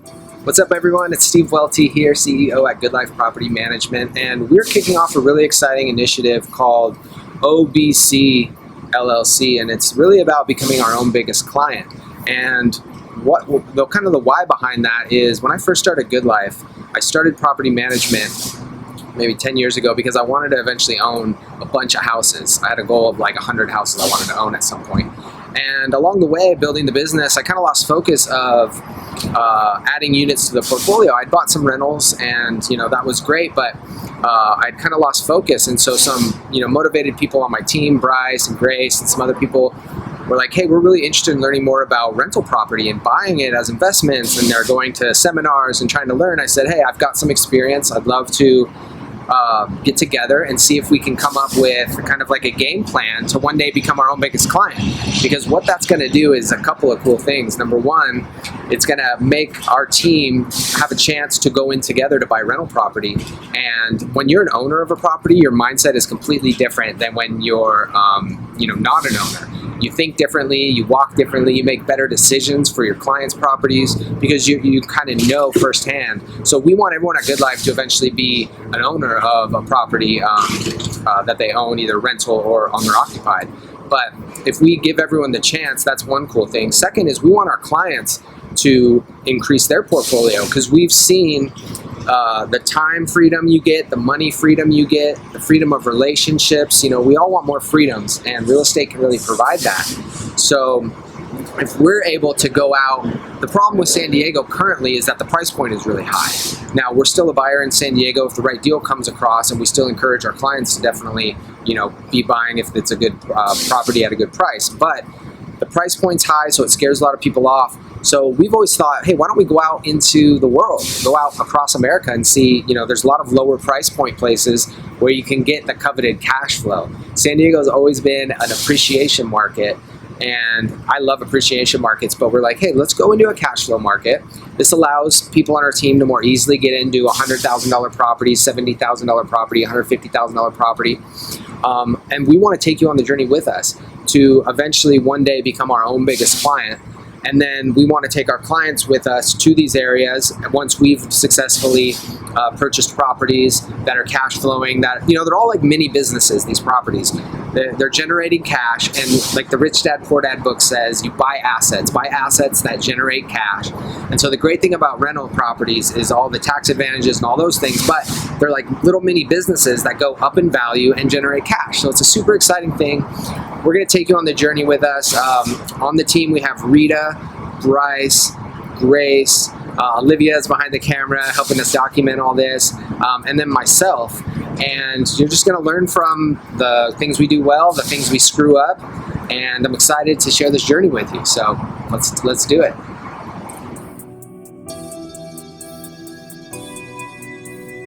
What's up, everyone? It's Steve Welty here, CEO at Good Life Property Management, and we're kicking off a really exciting initiative called OBC LLC, and it's really about becoming our own biggest client. And what the why behind that is, when I first started Good Life, I started property management maybe 10 years ago because I wanted to eventually own a bunch of houses. I had a goal of like 100 houses I wanted to own at some point. And along the way, building the business, I kind of lost focus of adding units to the portfolio. I'd bought some rentals, and that was great, but I'd kind of lost focus. And so some motivated people on my team, Bryce and Grace, and some other people were like, "Hey, we're really interested in learning more about rental property and buying it as investments." And they're going to seminars and trying to learn. I said, "Hey, I've got some experience. I'd love to get together and see if we can come up with kind of like a game plan to one day become our own biggest client." Because what that's going to do is a couple of cool things. Number one, it's going to make our team have a chance to go in together to buy rental property. And when you're an owner of a property, your mindset is completely different than when you're not an owner. You think differently, you walk differently, you make better decisions for your clients' properties because you kind of know firsthand. So we want everyone at Good Life to eventually be an owner of a property that they own, either rental or owner occupied. But if we give everyone the chance, that's one cool thing. Second is we want our clients to increase their portfolio, because we've seen the time freedom you get, the money freedom you get, the freedom of relationships. We all want more freedoms, and real estate can really provide that. So if we're able to go out, the problem with San Diego currently is that the price point is really high. Now, we're still a buyer in San Diego if the right deal comes across, and we still encourage our clients to definitely be buying if it's a good property at a good price. But the price point's high, so it scares a lot of people off. So we've always thought, hey, why don't we go out into the world, go out across America and see, there's a lot of lower price point places where you can get the coveted cash flow. San Diego's always been an appreciation market, and I love appreciation markets, but we're like, hey, let's go into a cash flow market. This allows people on our team to more easily get into $100,000 property, $70,000 property, $150,000 property. And we want to take you on the journey with us to eventually one day become our own biggest client. And then we want to take our clients with us to these areas once we've successfully purchased properties that are cash flowing, that, they're all like mini businesses, these properties. They're generating cash, and like the Rich Dad Poor Dad book says, you buy assets that generate cash. And so the great thing about rental properties is all the tax advantages and all those things, but they're like little mini businesses that go up in value and generate cash. So it's a super exciting thing. We're going to take you on the journey with us. On the team, we have Rita, Bryce, Grace, Olivia is behind the camera helping us document all this, and then myself. And you're just going to learn from the things we do well, the things we screw up, and I'm excited to share this journey with you. So let's do it.